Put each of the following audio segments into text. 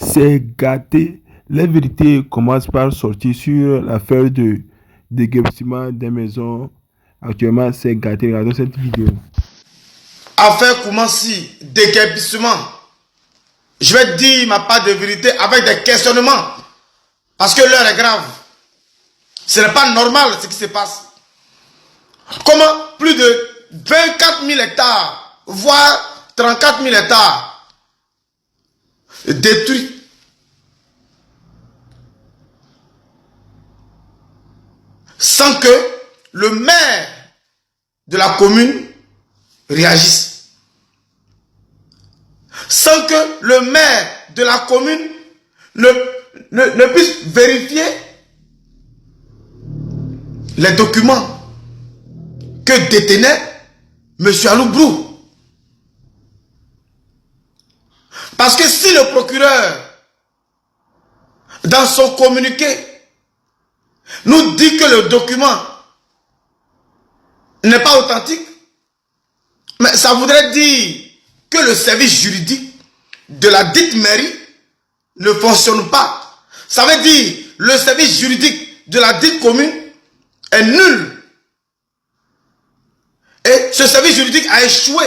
C'est gâté. La vérité commence par sortir sur l'affaire de déguerpissement des maisons. Actuellement, c'est gâté. Regardons cette vidéo. Affaire Koumassi, déguerpissement. Je vais dire ma part de vérité avec des questionnements. Parce que l'heure est grave. Ce n'est pas normal ce qui se passe. Comment plus de 24 000 hectares, voire 34 000 hectares détruits. Sans que le maire de la commune réagisse. Sans que le maire de la commune ne puisse vérifier les documents que détenait M. Aloubrou. Parce que si le procureur, dans son communiqué, nous dit que le document n'est pas authentique, mais ça voudrait dire que le service juridique de la dite mairie ne fonctionne pas. Ça veut dire que le service juridique de la dite commune est nul. Et ce service juridique a échoué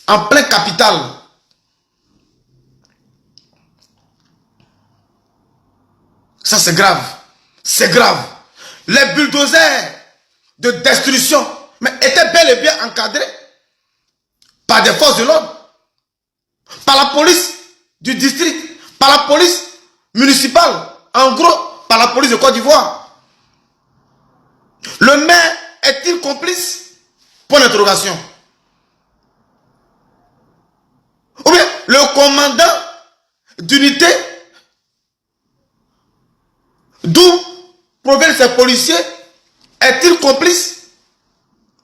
en plein capital. Ça c'est grave. C'est grave. Les bulldozers de destruction mais étaient bel et bien encadrés par des forces de l'ordre, par la police du district, par la police municipale, en gros par la police de Côte d'Ivoire. Le maire est-il complice? Point d'interrogation. Ou bien le commandant d'unité d'où proviennent ces policiers est-il complice?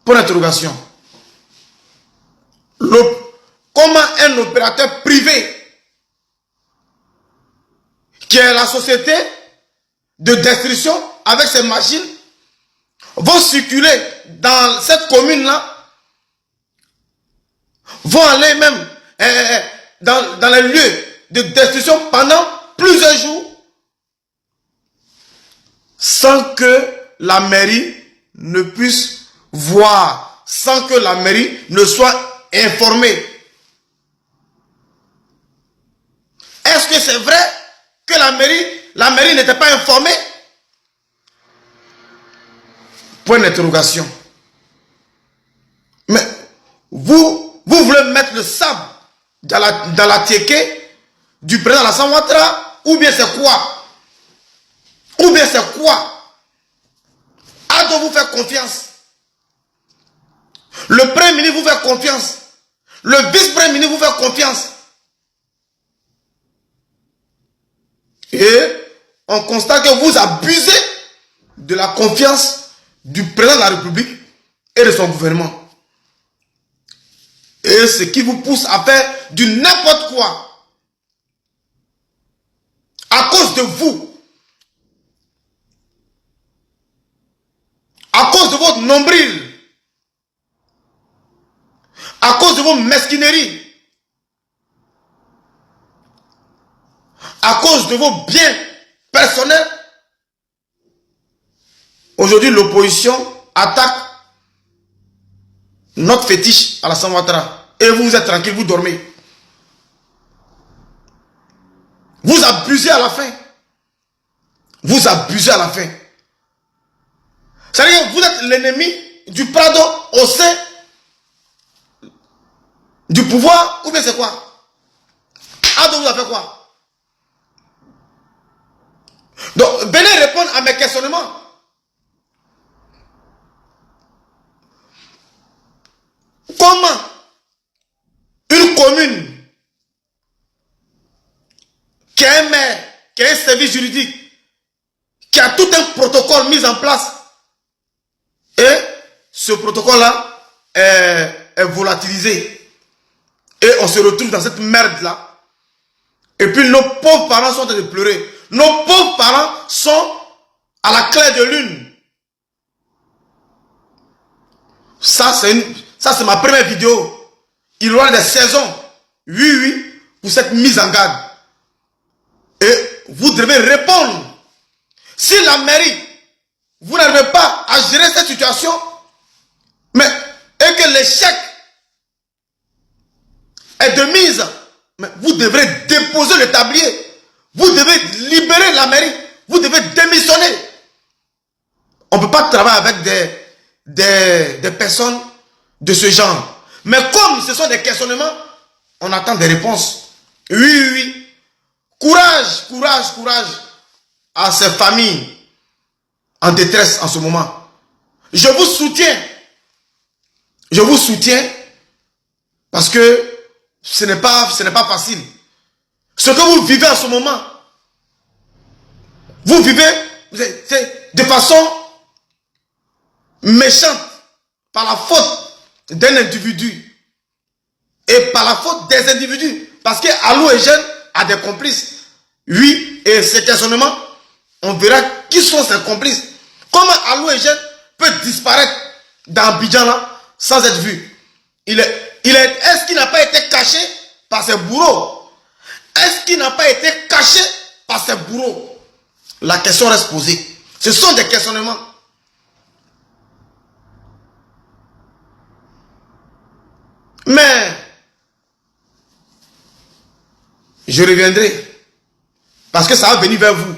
Point d'interrogation. Comment un opérateur privé qui est la société de destruction avec ses machines vont circuler dans cette commune-là, vont aller même dans les lieux de destruction pendant plusieurs jours sans que la mairie ne puisse voir, sans que la mairie ne soit informée. Est-ce que c'est vrai que la mairie n'était pas informée? Point d'interrogation. Mais vous voulez mettre le sable dans la tiéké du président Alassane Ouattara, ou bien c'est quoi? Ou bien c'est quoi? Ado vous fait confiance. Le premier ministre vous fait confiance. Le vice-premier ministre vous fait confiance. Et on constate que vous abusez de la confiance du président de la République et de son gouvernement. Et ce qui vous pousse à faire du n'importe quoi. À cause de vous. À cause de votre nombril. À cause de vos mesquineries. À cause de vos biens personnels. Aujourd'hui, l'opposition attaque notre fétiche Alassane Ouattara. Et vous êtes tranquille, vous dormez. Vous abusez à la fin. Vous abusez à la fin. C'est-à-dire que vous êtes l'ennemi du Prado au sein du pouvoir, ou bien c'est quoi? Ado vous a fait quoi? Donc, venez répondre à mes questionnements. Comment une commune qui a un maire, qui a un service juridique, qui a tout un protocole mis en place, et ce protocole-là est volatilisé, et on se retrouve dans cette merde-là, et puis nos pauvres parents sont en train de pleurer. Nos pauvres parents sont à la claire de lune. Ça, c'est ma première vidéo. Il y aura des saisons. Oui, pour cette mise en garde. vous devez répondre. Si la mairie, vous n'arrivez pas à gérer cette situation, mais et que l'échec est de mise, mais vous devrez déposer le tablier. Vous devez libérer la mairie. Vous devez démissionner. On ne peut pas travailler avec des personnes de ce genre. Mais comme ce sont des questionnements, on attend des réponses. Oui, oui, oui. Courage, courage, courage à ces familles en détresse en ce moment. Je vous soutiens. Je vous soutiens parce que ce n'est pas facile. Ce que vous vivez en ce moment, vous vivez de façon méchante par la faute d'un individu et par la faute des individus. Parce que Alou Eugène a des complices. Oui, et ces questionnements, on verra qui sont ses complices. Comment Alou Eugène peut disparaître dans Abidjan là sans être vu? Est-ce qu'il n'a pas été caché par ses bourreaux? Est-ce qu'il n'a pas été caché par ses bourreaux? La question reste posée. Ce sont des questionnements. Mais je reviendrai parce que ça va venir vers vous.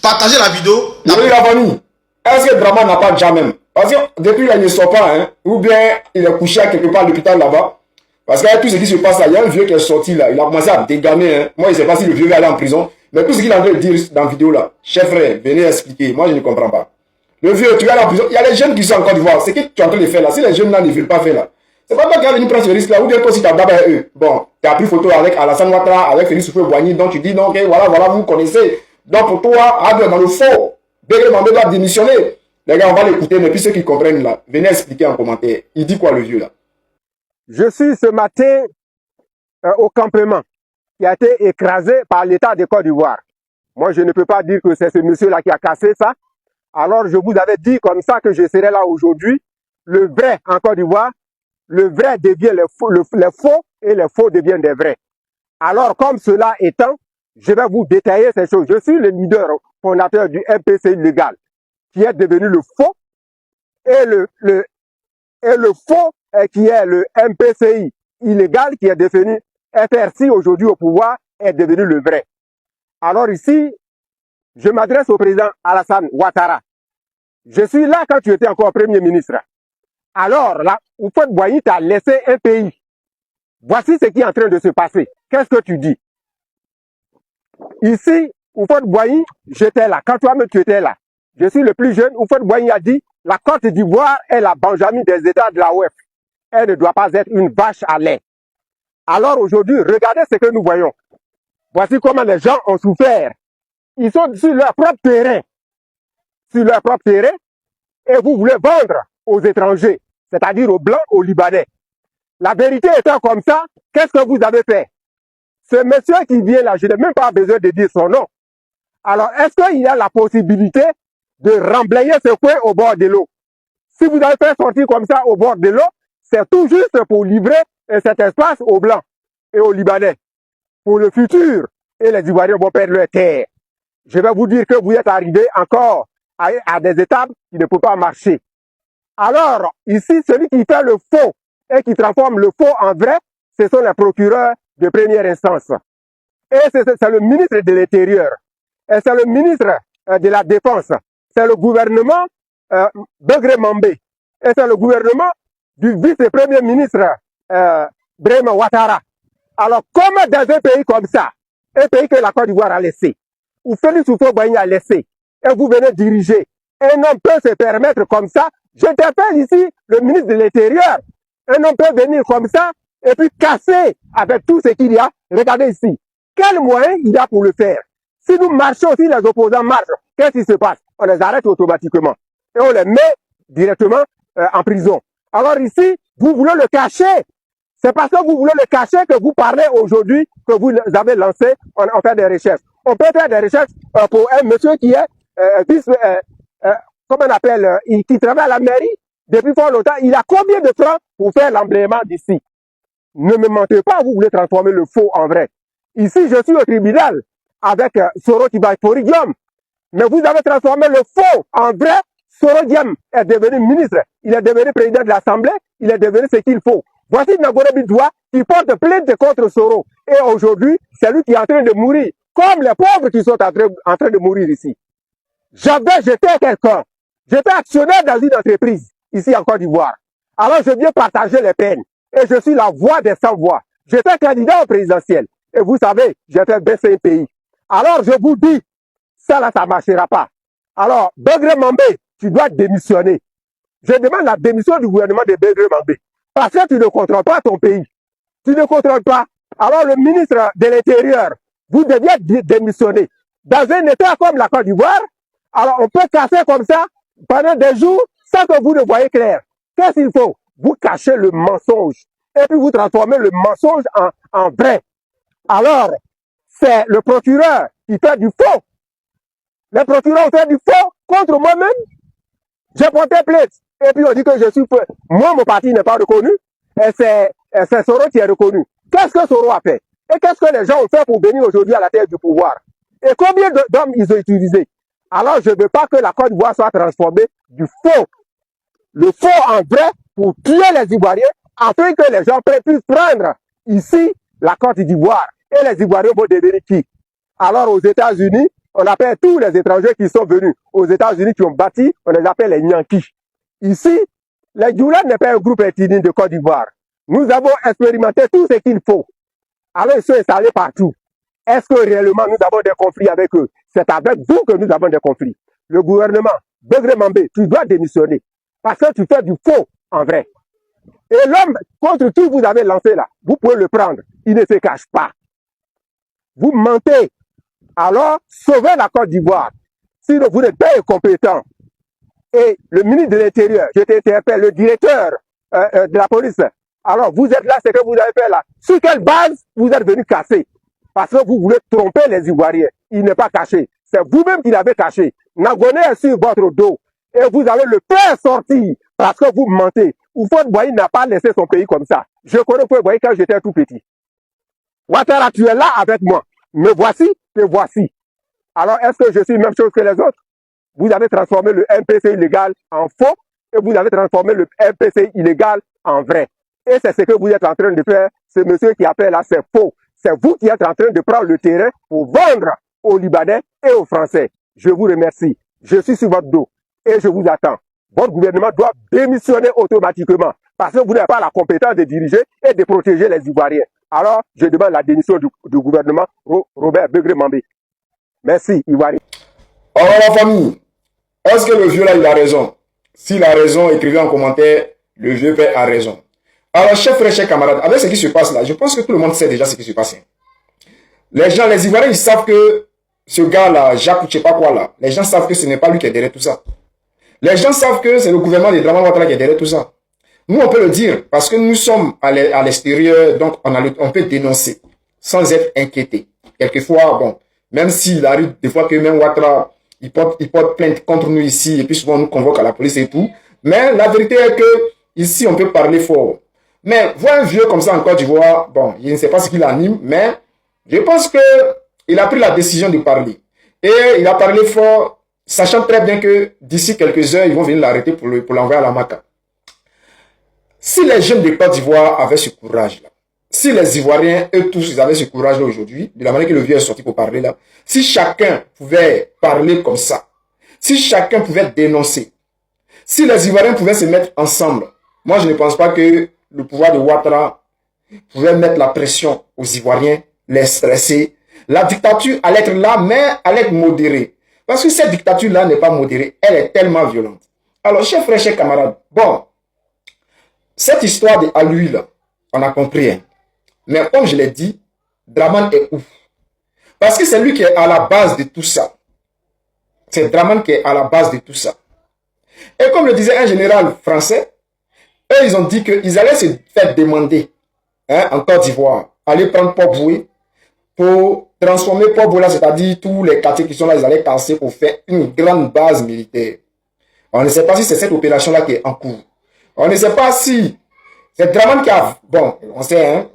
Partagez la vidéo. Oui, la famille. Est-ce que Draman n'a pas déjà même? Parce que depuis là, il ne sort pas, hein, ou bien il est couché à quelque part à l'hôpital là-bas. Parce que tout ce qui se passe là, il y a un vieux qui est sorti là, il a commencé à dégamer. Hein. Moi, je ne sais pas si le vieux va aller en prison, mais tout ce qu'il a envie de dire dans la vidéo là, chef frère, venez expliquer. Moi, je ne comprends pas. Le vieux, tu vas aller en prison. Il y a les jeunes qui sont en Côte d'Ivoire. C'est ce que tu es en train de faire là. Si les jeunes là ne veulent pas faire là, c'est pas toi qui as venu prendre ce risque là, ou bien toi aussi tu as d'abord eux. Bon, tu as pris photo avec Alassane Ouattara, avec Félix Houphouët-Boigny, donc tu dis non, ok, voilà, vous connaissez. Donc pour toi, Abdel dans le faux, Bégué Mambé doit démissionner. Les gars, on va l'écouter, mais puis ceux qui comprennent là, venez expliquer en commentaire. Il dit quoi le vieux là? Je suis ce matin au campement qui a été écrasé par l'État de Côte d'Ivoire. Moi, je ne peux pas dire que c'est ce monsieur-là qui a cassé ça. Alors, je vous avais dit comme ça que je serais là aujourd'hui. Le vrai en Côte d'Ivoire, le vrai devient les faux et les faux deviennent des vrais. Alors, comme cela étant, je vais vous détailler ces choses. Je suis le leader fondateur du MPCI légal, qui est devenu le faux, et le faux qui est le MPCI illégal, qui est devenu FRC aujourd'hui au pouvoir, est devenu le vrai. Alors ici, je m'adresse au président Alassane Ouattara. Je suis là quand tu étais encore Premier ministre. Alors là, Houphouët-Boigny t'a laissé un pays. Voici ce qui est en train de se passer. Qu'est-ce que tu dis? Ici, Houphouët-Boigny, j'étais là. Quand toi-même tu étais là, je suis le plus jeune. Houphouët-Boigny a dit, la Côte d'Ivoire est la Benjamin des États de la OEF. Elle ne doit pas être une vache à lait. Alors aujourd'hui, regardez ce que nous voyons. Voici comment les gens ont souffert. Ils sont sur leur propre terrain. Sur leur propre terrain. Et vous voulez vendre aux étrangers, c'est-à-dire aux Blancs, aux Libanais. La vérité étant comme ça, qu'est-ce que vous avez fait? Ce monsieur qui vient là, je n'ai même pas besoin de dire son nom. Alors, est-ce qu'il y a la possibilité de remblayer ce coin au bord de l'eau? Si vous avez fait sortir comme ça au bord de l'eau, c'est tout juste pour livrer cet espace aux Blancs et aux Libanais. Pour le futur, et les Ivoiriens vont perdre leur terre. Je vais vous dire que vous êtes arrivés encore à des étapes qui ne peuvent pas marcher. Alors, ici, celui qui fait le faux et qui transforme le faux en vrai, ce sont les procureurs de première instance. Et c'est le ministre de l'Intérieur. Et c'est le ministre de la Défense. C'est le gouvernement Bégué Mambé. Et c'est le gouvernement du vice-premier ministre Brema Ouattara. Alors, comme dans un pays comme ça, un pays que la Côte d'Ivoire a laissé, où Félix Houphouët-Boigny a laissé, et vous venez diriger, un homme peut se permettre comme ça. J'interpelle ici le ministre de l'Intérieur. Un homme peut venir comme ça et puis casser avec tout ce qu'il y a. Regardez ici. Quel moyen il y a pour le faire? Si nous marchons, si les opposants marchent, qu'est-ce qui se passe? On les arrête automatiquement. Et on les met directement en prison. Alors ici, vous voulez le cacher. C'est parce que vous voulez le cacher que vous parlez aujourd'hui, que vous avez lancé, on fait des recherches. On peut faire des recherches pour un monsieur qui est comment on appelle, qui travaille à la mairie depuis fort longtemps. Il a combien de francs pour faire l'emblément d'ici? Ne me mentez pas, vous voulez transformer le faux en vrai. Ici, je suis au tribunal avec Sorotibaforidium. Mais vous avez transformé le faux en vrai. Sorodium est devenu ministre, il est devenu président de l'Assemblée, il est devenu ce qu'il faut. Voici Nagore Bidoua qui porte plainte contre Soro. Et aujourd'hui, c'est lui qui est en train de mourir, comme les pauvres qui sont en train de mourir ici. J'étais quelqu'un, j'étais actionnaire dans une entreprise, ici en Côte d'Ivoire. Alors je viens partager les peines. Et je suis la voix des sans-voix. J'étais candidat au présidentiel. Et vous savez, j'ai fait baisser un pays. Alors je vous dis, ça là, ça ne marchera pas. Alors, Begré Mambé, tu dois démissionner. Je demande la démission du gouvernement de Begré Mambé. Parce que tu ne contrôles pas ton pays. Tu ne contrôles pas. Alors, le ministre de l'Intérieur, vous deviez démissionner. Dans un État comme la Côte d'Ivoire, alors on peut casser comme ça pendant des jours sans que vous ne voyez clair. Qu'est-ce qu'il faut? Vous cachez le mensonge. Et puis vous transformez le mensonge en vrai. Alors, c'est le procureur qui fait du faux. Les procureurs ont fait du faux contre moi-même. J'ai porté plainte. Et puis on dit que je suis faux. Moi, mon parti n'est pas reconnu. Et c'est Soro qui est reconnu. Qu'est-ce que Soro a fait? Et qu'est-ce que les gens ont fait pour venir aujourd'hui à la tête du pouvoir? Et combien d'hommes ils ont utilisé? Alors je ne veux pas que la Côte d'Ivoire soit transformée du faux. Le faux en vrai pour tuer les Ivoiriens afin que les gens puissent prendre ici la Côte d'Ivoire. Et les Ivoiriens vont devenir qui? Alors aux États-Unis, on appelle tous les étrangers qui sont venus aux États-Unis, qui ont bâti, on les appelle les Yankees. Ici, les Djoula n'est pas un groupe ethnique de Côte d'Ivoire. Nous avons expérimenté tout ce qu'il faut. Alors ils sont installés partout. Est-ce que réellement nous avons des conflits avec eux? C'est avec vous que nous avons des conflits. Le gouvernement, Begré Mambé, tu dois démissionner. Parce que tu fais du faux en vrai. Et l'homme contre qui vous avez lancé là, vous pouvez le prendre. Il ne se cache pas. Vous mentez. Alors, sauvez la Côte d'Ivoire. Sinon, vous n'êtes pas incompétent. Et le ministre de l'Intérieur, je t'interpelle, le directeur de la police. Alors, vous êtes là, c'est que vous avez fait là. Sur quelle base vous êtes venu casser? Parce que vous voulez tromper les Ivoiriens. Il n'est pas caché. C'est vous-même qui l'avez caché. Nagoné est sur votre dos. Et vous allez le faire sortir parce que vous mentez. Oufouette Boigny n'a pas laissé son pays comme ça. Je connais Oufouette Boigny quand j'étais tout petit. Ouattara, tu es là avec moi. Me voici, te voici. Alors, est-ce que je suis la même chose que les autres? Vous avez transformé le MPC illégal en faux et vous avez transformé le MPC illégal en vrai. Et c'est ce que vous êtes en train de faire. Ce monsieur qui appelle là, c'est faux. C'est vous qui êtes en train de prendre le terrain pour vendre aux Libanais et aux Français. Je vous remercie. Je suis sur votre dos et je vous attends. Votre gouvernement doit démissionner automatiquement parce que vous n'avez pas la compétence de diriger et de protéger les Ivoiriens. Alors, je demande la démission du gouvernement Robert Begré Mambé. Merci, Ivoirien. Alors, la famille, est-ce que le vieux là, il a raison? S'il a raison, écrivez en commentaire, le vieux père a raison. Alors, chers frères, chers camarades, avec ce qui se passe là, je pense que tout le monde sait déjà ce qui se passe. Les gens, les Ivoiriens, ils savent que ce gars-là, Jacques, je sais pas quoi là, les gens savent que ce n'est pas lui qui est derrière tout ça. Les gens savent que c'est le gouvernement de Dramane Ouattara qui est derrière tout ça. Nous, on peut le dire parce que nous sommes à l'extérieur, donc on peut dénoncer sans être inquiété. Quelquefois, bon, même s'il arrive des fois que même Ouattara, il porte plainte contre nous ici, et puis souvent on nous convoque à la police et tout. Mais la vérité est que ici, on peut parler fort. Mais voir un vieux comme ça en Côte d'Ivoire, bon, je ne sais pas ce qu'il anime, mais je pense que il a pris la décision de parler. Et il a parlé fort, sachant très bien que d'ici quelques heures, ils vont venir l'arrêter pour l'envoyer à la Maca. Si les jeunes de Côte d'Ivoire avaient ce courage-là, si les Ivoiriens, eux tous, ils avaient ce courage-là aujourd'hui, de la manière que le vieux est sorti pour parler là, si chacun pouvait parler comme ça, si chacun pouvait dénoncer, si les Ivoiriens pouvaient se mettre ensemble, moi je ne pense pas que le pouvoir de Ouattara pouvait mettre la pression aux Ivoiriens, les stresser. La dictature allait être là, mais allait être modérée. Parce que cette dictature-là n'est pas modérée, elle est tellement violente. Alors, chers frères, chers camarades, bon, cette histoire de Aloui, là, on a compris. Hein. Mais comme je l'ai dit, Dramane est où? Parce que c'est lui qui est à la base de tout ça. C'est Dramane qui est à la base de tout ça. Et comme le disait un général français, eux, ils ont dit qu'ils allaient se faire demander, hein, en Côte d'Ivoire, aller prendre Port-Boué pour transformer Port-Boué là, c'est-à-dire tous les quartiers qui sont là, ils allaient casser pour faire une grande base militaire. On ne sait pas si c'est cette opération-là qui est en cours. On ne sait pas si c'est Dramane qui a... Bon, on sait, hein,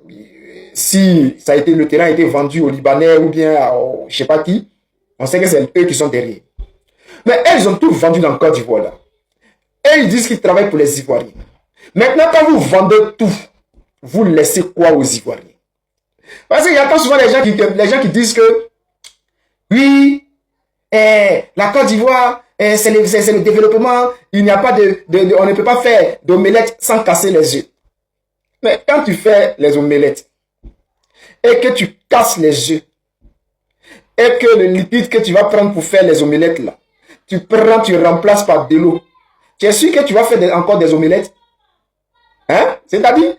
si ça a été, le terrain a été vendu aux Libanais ou bien à, je sais pas qui, on sait que c'est eux qui sont derrière. Mais elles ont tout vendu dans le Côte d'Ivoire là. Et ils disent qu'ils travaillent pour les Ivoiriens. Maintenant, quand vous vendez tout, vous laissez quoi aux Ivoiriens? Parce qu'il y a souvent les gens qui disent que oui, la Côte d'Ivoire, c'est le développement, il n'y a pas on ne peut pas faire d'omelette sans casser les œufs. Mais quand tu fais les omelettes et que tu casses les œufs et que le liquide que tu vas prendre pour faire les omelettes là, tu remplaces par de l'eau, tu es sûr que tu vas faire encore des omelettes? Hein? C'est-à-dire,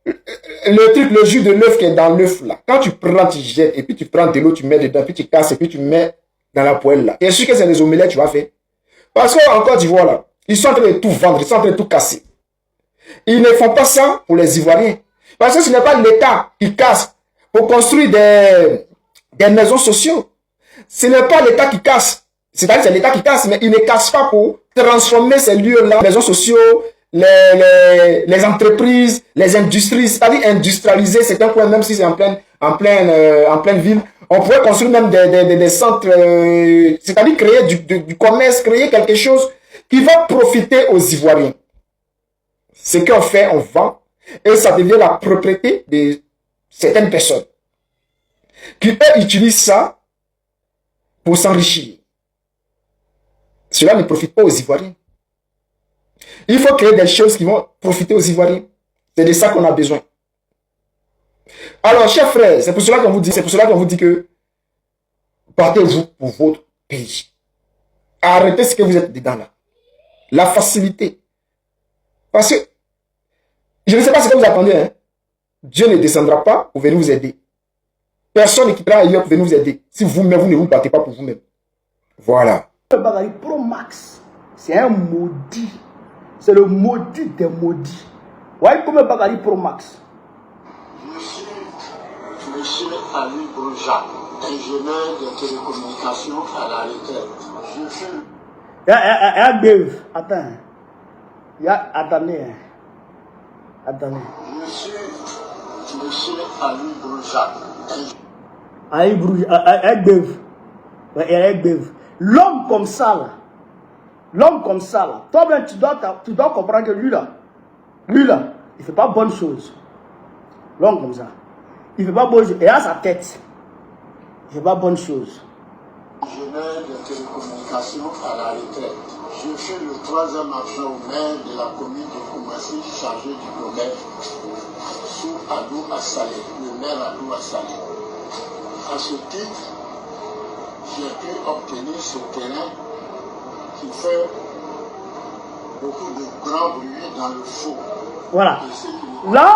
le jus de l'œuf qui est dans l'œuf là, quand tu prends, tu jettes, et puis tu prends de l'eau, tu mets dedans, puis tu casses, et puis tu mets dans la poêle là. Tu es sûr que c'est des omelettes que tu vas faire? Parce qu'en Côte d'Ivoire là, ils sont en train de tout vendre, ils sont en train de tout casser. Ils ne font pas ça pour les Ivoiriens. Parce que ce n'est pas l'État qui casse pour construire des maisons sociaux. Ce n'est pas l'État qui casse. C'est-à-dire c'est l'État qui casse, mais il ne casse pas pour transformer ces lieux-là, les maisons sociaux, les entreprises, les industries, c'est-à-dire industrialiser certains coins, même si c'est en pleine ville. On pourrait construire même des centres, c'est-à-dire créer du commerce, créer quelque chose qui va profiter aux Ivoiriens. Ce qu'on fait, on vend, et ça devient la propriété de certaines personnes qui, eux, utilisent ça pour s'enrichir. Cela ne profite pas aux Ivoiriens. Il faut créer des choses qui vont profiter aux Ivoiriens. C'est de ça qu'on a besoin. Alors, chers frères, c'est pour cela qu'on vous dit que partez-vous pour votre pays. Arrêtez ce que vous êtes dedans là. La facilité. Parce que, je ne sais pas ce que vous attendez, hein. Dieu ne descendra pas pour venir vous aider. Personne ne quittera ailleurs pour venir vous aider. Si vous-même, vous ne vous battez pas pour vous-même. Voilà. Le Bagari Pro Max, c'est un maudit. C'est le maudit des maudits. Voyez comme le Bagari Pro Max. Je suis monsieur Ali Broja, ingénieur de télécommunications à la retraite. Je suis... Attends. Attendez. Attendez. Je suis monsieur Ali Broja. Ali Broja. L'homme comme ça là. L'homme comme ça là. Toi-même, tu dois comprendre que lui là, il ne fait pas bonne chose. L'homme comme ça. Il ne fait pas bonne chose. Et à sa tête, il ne fait pas bonne chose. Ingénieur de télécommunications à la retraite. Je suis le 3e adjoint au maire de la commune de Koumassi, chargé du commerce, sous Adou Assalé, le maire Adou Assalé. À ce titre, j'ai pu obtenir ce terrain qui fait beaucoup de grand bruit dans le faux. Voilà. Là,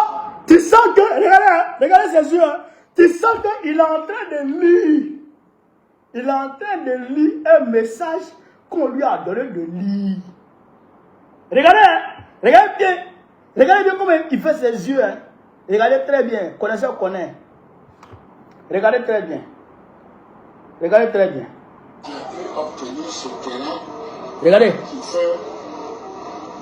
tu sens que, regardez ses yeux, hein, tu sens qu'il est en train de lire. Il est en train de lire un message qu'on lui a donné de lire. Regardez, hein, regardez bien comment il fait ses yeux. Hein. Regardez très bien, connaisseur connaît. Regardez très bien. Regardez très bien. J'ai pu obtenir ce terrain regardez. Qui fait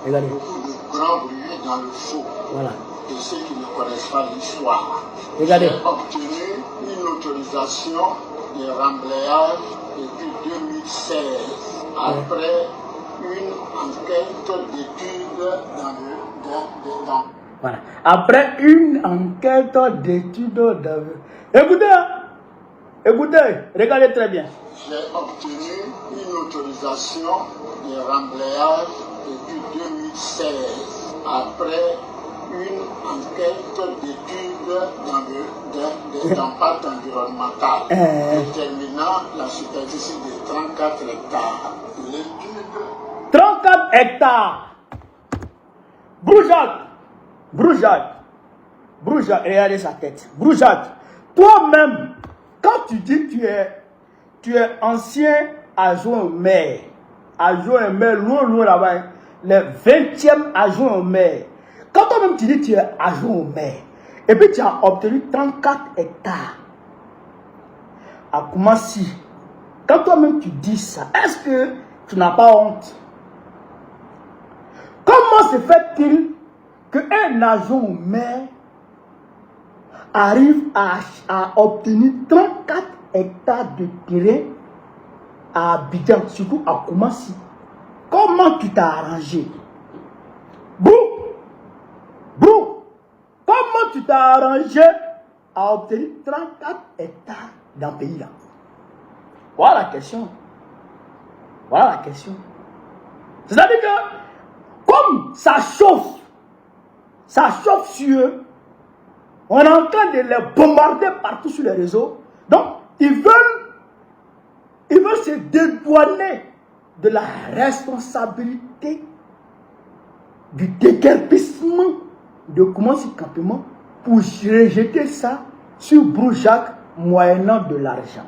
beaucoup de grand bruit dans le faux. Voilà. Et ceux qui ne connaissent pas l'histoire. Regardez. J'ai obtenu une autorisation de remblayage depuis 2016, après une enquête d'études dans voilà. Après une enquête d'études Écoutez, regardez très bien. J'ai obtenu une autorisation de remblayage depuis 2016, après une enquête d'études d'impact environnemental, déterminant la superficie de 34 hectares. L'étude... 34 hectares. Broujac, regardez sa tête. Broujac, toi-même, quand tu dis que tu es ancien adjoint au maire, loin là-bas, le 20e adjoint au maire, quand toi-même tu dis que tu es adjoint au maire, et puis tu as obtenu 34 hectares, à Koumassi, quand toi-même tu dis ça, est-ce que tu n'as pas honte? Comment se fait-il qu'un adjoint au maire arrive à obtenir 34 hectares de terrain à Abidjan, surtout à Koumassi. Comment tu t'as arrangé? Brou, comment tu t'as arrangé à obtenir 34 hectares dans le pays là? Voilà la question. Voilà la question. C'est-à-dire que, comme ça chauffe sur eux, on est en train de les bombarder partout sur les réseaux. Donc, ils veulent se dédouaner de la responsabilité du déguerpissement de Koumassi Campement pour rejeter ça sur Broujac moyennant de l'argent.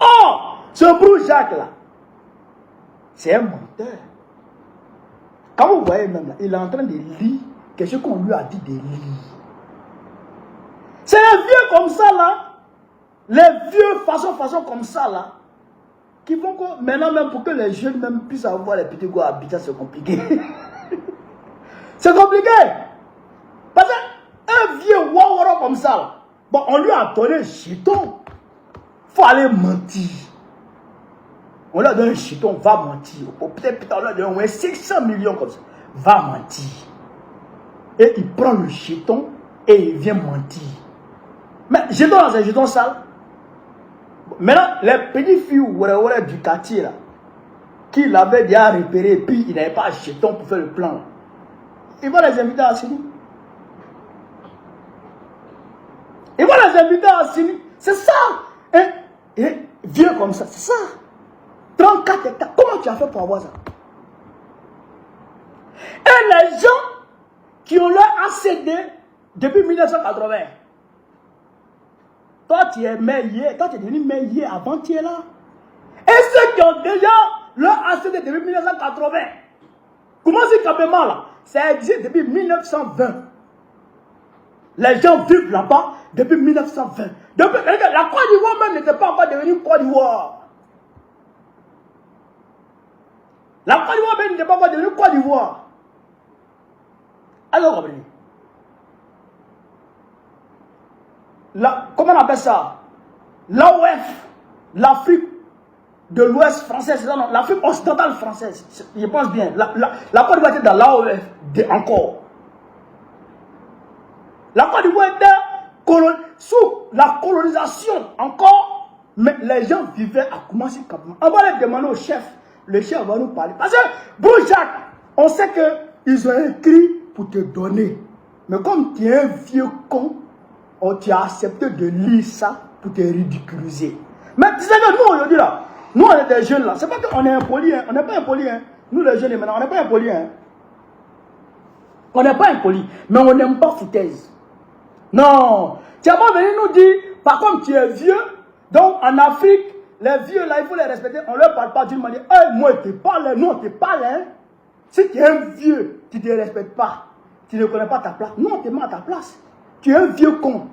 Or, ce Broujac là, c'est un menteur. Quand vous voyez même là, il est en train de lire quelque chose qu'on lui a dit de lire. C'est les vieux comme ça là, les vieux façon comme ça là, qui font que maintenant même pour que les jeunes même puissent avoir les petits gars habitants, c'est compliqué. C'est compliqué. Parce qu'un vieux wawara comme ça là, bon, on lui a donné un jeton. Il faut aller mentir. On lui a donné un jeton, va mentir. Peut-être on lui a donné au moins 600 millions comme ça. Va mentir. Et il prend le jeton et il vient mentir. Mais jeton là, c'est un jeton sale. Maintenant, les petites filles du quartier là, qui l'avaient déjà repéré et puis ils n'avaient pas de jeton pour faire le plan, ils vont les inviter à Sini. Ils vont les inviter à Sini. C'est ça. Et vieux comme ça, c'est ça. 34 hectares. Comment tu as fait pour avoir ça? Et les gens qui ont leur accédé depuis 1980. Toi, tu es maire hier. Toi, tu es devenu maire hier, avant-hier là. Et ceux qui ont déjà leur accédé depuis 1980. Comment c'est Campement là? Ça existe depuis 1920. Les gens vivent là-bas depuis 1920. La Côte d'Ivoire même n'était pas encore devenue Côte d'Ivoire. La Côte d'Ivoire même n'était pas encore devenue Côte d'Ivoire. Alors, comprenez. Comment on appelle ça? L'AOF, l'Afrique de l'Ouest française, l'Afrique occidentale française, je pense bien. La Côte d'Ivoire était dans l'AOF encore. La Côte d'Ivoire était sous la colonisation encore, mais les gens vivaient à Koumassi Campement. On va les demander au chef, le chef va nous parler. Parce que, Broujac, on sait qu'ils ont écrit pour te donner. Mais comme tu es un vieux con, tu as accepté de lire ça pour te ridiculiser. Mais tu sais que nous aujourd'hui là, nous on est des jeunes là, c'est pas qu'on est impolis, hein. On n'est pas impolis. Hein. Nous les jeunes maintenant, on n'est pas impolis. Hein. On n'est pas impolis, mais on n'aime pas foutaise. Non, tu n'as pas venu nous dire, par contre tu es vieux, donc en Afrique, les vieux là, il faut les respecter, on ne leur parle pas d'une manière, hey, moi je te parle, nous on te parle. Hein. Si tu es un vieux, tu ne te respectes pas, tu ne connais pas ta place, nous on te met à ta place. Tu es un vieux con.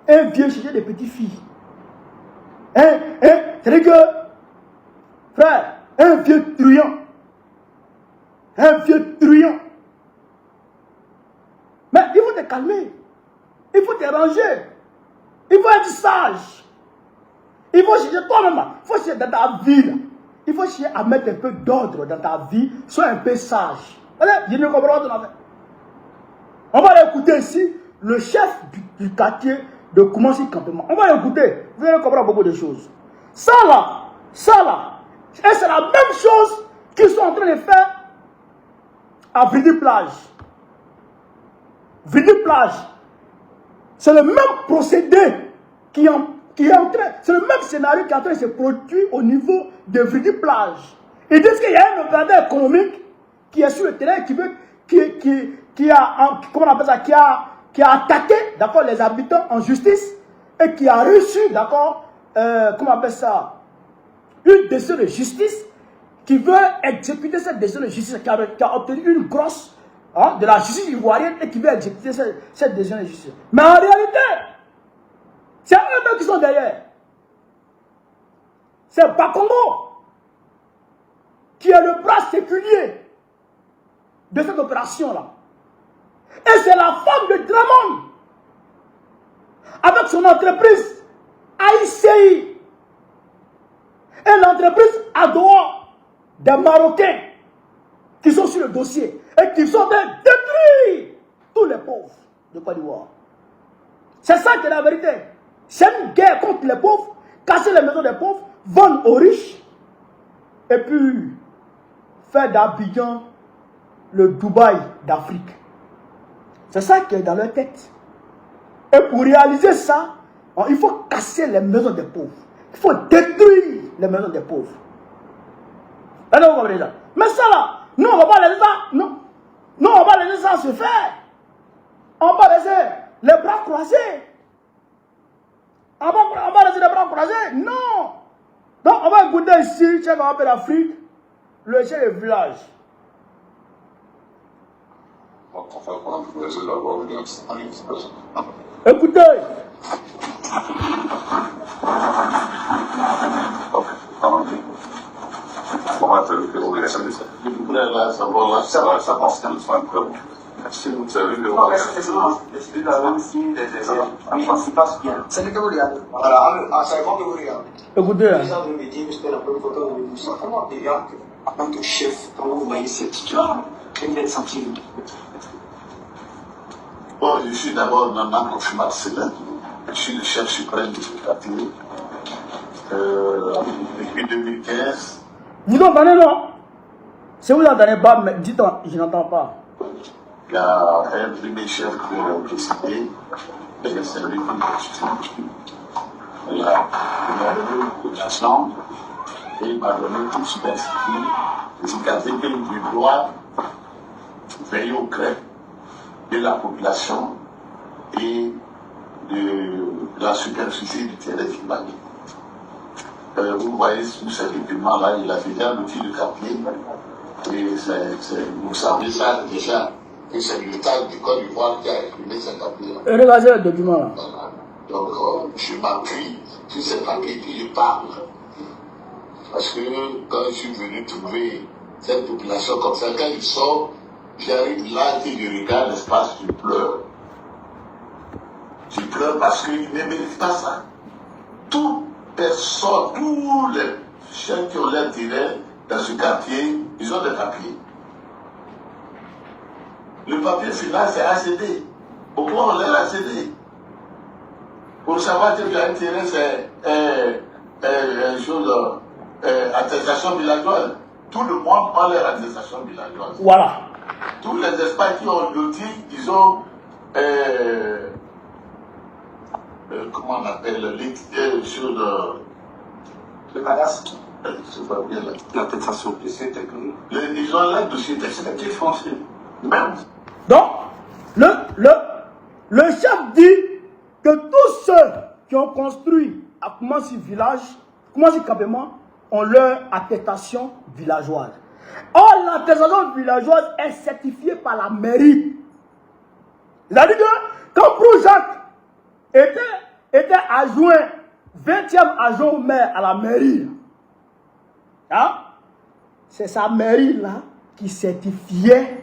Un vieux chercher des petites filles. C'est-à-dire que, frère, un vieux truand. Un vieux truand. Mais il faut te calmer. Il faut te ranger. Il faut être sage. Il faut chercher toi-même. Il faut chercher dans ta vie. Il faut chercher à mettre un peu d'ordre dans ta vie. Sois un peu sage. Je ne comprends pas. On va écouter ici le chef du quartier de Koumassi Campement. On va écouter. Vous allez comprendre beaucoup de choses. Ça là. Et c'est la même chose qu'ils sont en train de faire à Vridi Plage. Vridi Plage. C'est le même procédé qui est en train. C'est le même scénario qui est en train de se produire au niveau de Vridi Plage. Ils disent qu'il y a un opérateur économique qui est sur le terrain qui a attaqué, d'accord, les habitants en justice et qui a reçu, d'accord, comment on appelle ça, une décision de justice qui veut exécuter cette décision de justice, qui a obtenu une grosse de la justice ivoirienne et qui veut exécuter cette décision de justice. Mais en réalité, c'est eux-mêmes qui sont derrière. C'est Bakongo qui est le bras séculier de cette opération-là. Et c'est la femme de Dramon avec son entreprise AICI. Et l'entreprise a dehors des Marocains qui sont sur le dossier et qui sont en train de détruire tous les pauvres de Côte d'Ivoire. C'est ça qui est la vérité. C'est une guerre contre les pauvres, casser les maisons des pauvres, vendre aux riches et puis faire d'Abidjan le Dubaï d'Afrique. C'est ça qui est dans leur tête. Et pour réaliser ça, il faut casser les maisons des pauvres. Il faut détruire les maisons des pauvres. Mais ça là, nous on va pas laisser ça. Non, non, on va pas laisser ça se faire. On va pas laisser les bras croisés. On va laisser les bras croisés. Non. Donc on va écouter ici, chef d'Afrique, le chef de village. Écoutez. Écoutez. En tant que chef, quand vous voyez cette situation, quel est le sentiment? Bon, je suis d'abord Nana Kofi Marcelin. Je suis le chef suprême de ce quartier. Depuis 2015. Vous entendez, non? Si vous n'entendez pas, dites-moi, je n'entends pas. Il y a un premier chef qui est cité, et c'est lui qui il a donné la chambre et il m'a donné tout ce d'inscrit. C'est qu'à dire que je dois veiller au gré de la population et de la superficie du terrain climatique. Vous voyez sous ces documents-là, il a déjà un outil de quartier. Et vous savez ça déjà, que c'est l'État du Côte d'Ivoire qui a exprimé cet appel. Regardez le document là. Donc, je m'appuie sur ces papiers qui je parle. Parce que quand je suis venu trouver cette population comme ça, quand ils sortent, j'arrive là et je regarde l'espace, je pleure. Je pleure parce qu'ils ne méritent pas ça. Toute personne, tous les chefs qui ont l'intérêt dans ce quartier, ils ont des papiers. Le papier final, c'est ACD. Au moins, on l'a ACD. Pour savoir que tu as un terrain, c'est attestation villageoise. Tout le monde prend leur attestation villageoise. Voilà. Tous les espaces qui ont l'outil, ils ont comment on appelle sur le cadastre. L'attestation technique. Ils ont l'aide dossier technique foncier. Même. Donc, le chef dit que tous ceux qui ont construit à Koumassi village, Koumassi campement, ont leur attestation villageoise. Or, l'attestation villageoise est certifiée par la mairie. C'est-à-dire que quand Broujac était adjoint, 20e adjoint au maire à la mairie, hein, c'est sa mairie là qui certifiait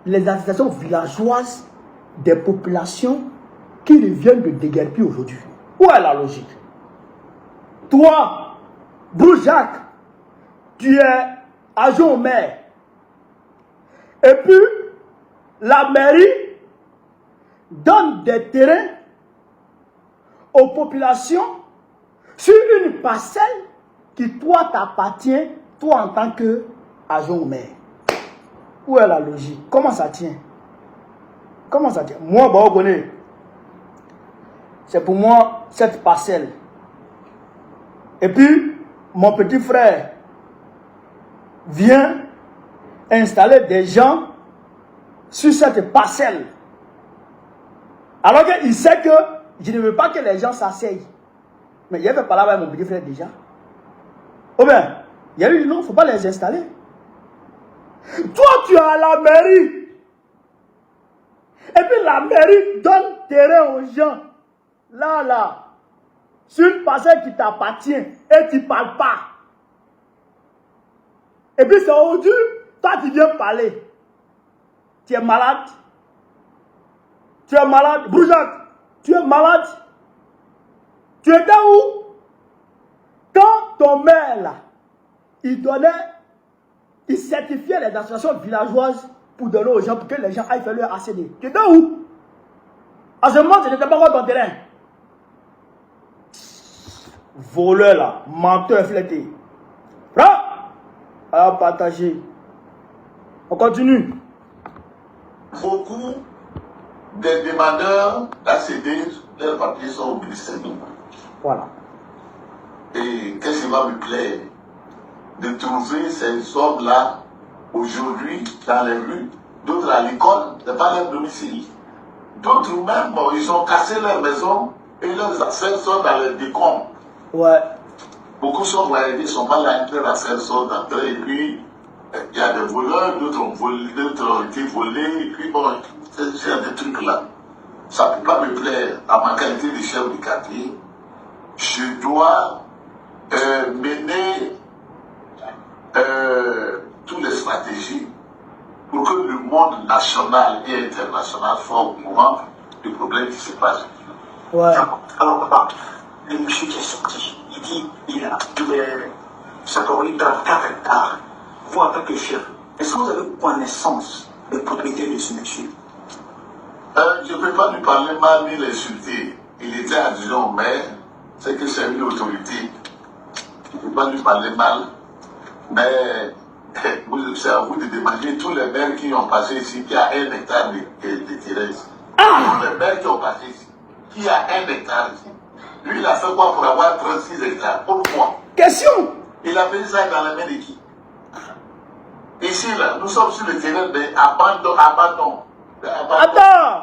les associations villageoises des populations qui reviennent de déguerpir aujourd'hui. Où est la logique? Toi, Broujac, tu es adjoint au maire. Et puis, la mairie donne des terrains aux populations sur une parcelle qui, toi, t'appartient, toi, en tant qu'adjoint au maire. Où est la logique? Comment ça tient? Comment ça tient? Moi, vous connaissez. C'est pour moi cette parcelle. Et puis, mon petit frère vient installer des gens sur cette parcelle. Alors qu'il sait que je ne veux pas que les gens s'asseyent. Mais il avait parlé avec mon petit frère déjà. Ou bien, il a dit non, il ne faut pas les installer. Toi, tu es à la mairie. Et puis la mairie donne terrain aux gens. Là. Sur une parcelle qui t'appartient. Et tu ne parles pas. Et puis c'est aujourd'hui, toi tu viens parler. Tu es malade. Tu es malade. Broujac, Tu es malade. Tu étais où? Quand ton maire là, il certifiait les associations villageoises pour donner aux gens, pour que les gens aillent faire leur ACD. Tu étais où? À ce moment, tu n'étais pas encore dans ton terrain. Voleur là, menteur flété. Prends! À partager. On continue. Beaucoup des demandeurs d'ACD, leurs papiers sont au ministère. Voilà. Et qu'est-ce qui va me plaire? De trouver ces hommes-là aujourd'hui dans les rues, d'autres à l'école, c'est pas leur domicile. D'autres même, bon, ils ont cassé leur maison et leurs affaires sont dans les décombres. Ouais. Beaucoup sont voyagés, ils ne sont pas là, leurs affaires sont entrées, et puis il y a des voleurs, d'autres ont été volés, et puis bon, c'est des trucs là. Ça ne peut pas me plaire. À ma qualité de chef de quartier, je dois mener toutes les stratégies pour que le monde national et international soit au courant du problème qui se passe. Ouais. Alors, papa, le monsieur qui est sorti, il dit il a sa colonie dans 4 hectares. Vous, en tant que chef, est-ce que vous avez connaissance des propriétés de ce monsieur? Je ne peux pas lui parler mal ni l'insulter. Il était adjoint au maire, c'est que c'est une autorité. Je ne peux pas lui parler mal, mais c'est à vous de demander tous les maires qui ont passé ici, qui a 1 hectare de terrain ici. Tous les maires qui ont passé ici, qui a 1 hectare ici. Lui, il a fait quoi pour avoir 36 hectares? Pourquoi? Question. Il a fait ça dans la main de qui? Ici, là, nous sommes sur le terrain d'abandon. Attends.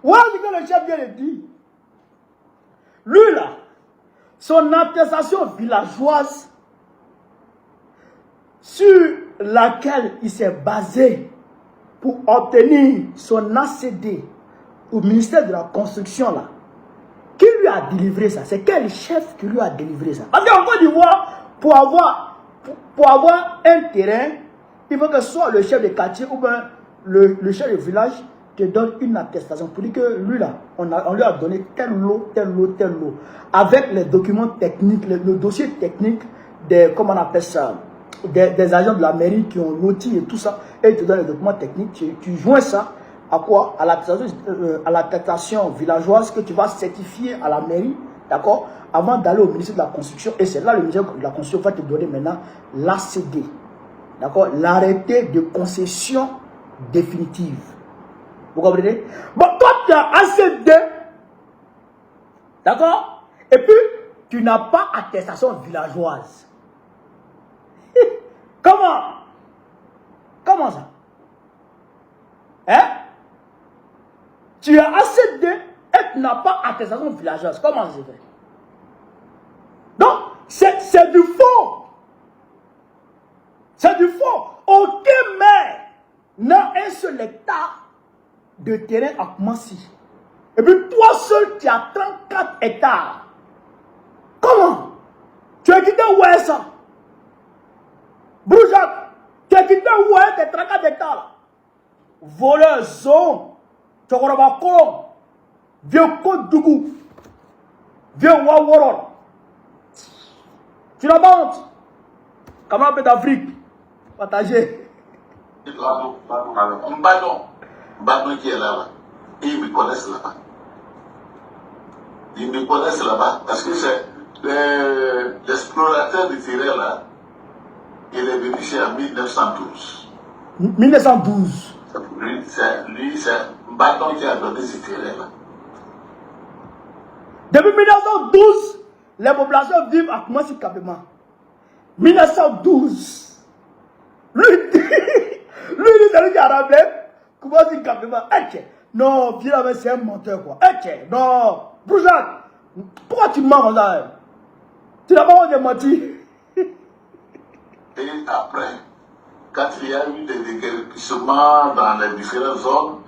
Ouais, ce que le chef vient de dire. Lui, là, son attestation villageoise sur laquelle il s'est basé pour obtenir son ACD au ministère de la Construction, là, qui lui a délivré ça? C'est quel chef qui lui a délivré ça? Parce qu'en Côte d'Ivoire, pour avoir un terrain, il faut que ce soit le chef de quartier ou bien le chef de village te donne une attestation pour dire que lui là, on lui a donné tel lot, avec les documents techniques, le dossier technique des, comment on appelle ça, des agents de la mairie qui ont loti et tout ça, et ils te donnent les documents techniques, tu joins ça à quoi? À l'attestation villageoise que tu vas certifier à la mairie, d'accord, avant d'aller au ministère de la Construction, et c'est là le ministère de la Construction va te donner maintenant l'ACD, d'accord, l'arrêté de concession définitive. Vous comprenez? Bon, toi, tu as ACD, d'accord, et puis tu n'as pas attestation villageoise. Comment ça? Hein? Tu as ACD et tu n'as pas attestation villageoise. Comment ça se fait? Donc, c'est du faux. C'est du faux. Aucun maire n'a un seul hectare de terrain à Koumassi. Et puis toi seul, tu as 34 hectares. Comment? Tu as quitté où est ça? Broujac, tu as quitté où est tes 34 hectares là? Voleur, zone, Tchokoraba Kolom, vieux Côte Dougou, vieux Waworol. Tu n'as pas honte? Camarade d'Afrique, partagez. Mbadon qui est là-bas. Et ils me connaissent là-bas. Ils me connaissent là-bas parce que c'est l'explorateur du terrain là. Il est venu ici en 1912. 1912. Lui, c'est Mbadon qui a donné ce terrain-là. Depuis 1912, les populations vivent à Koumassi Kabema. 1912. Lui, c'est lui qui a rappelé Koumassi Kabema. Non, finalement, c'est un menteur, quoi. Non, Broujac, pourquoi tu mens comme ça? Tu n'as pas honte de mentir. Et après, quand il y a eu des déguerpissements dans les différentes zones,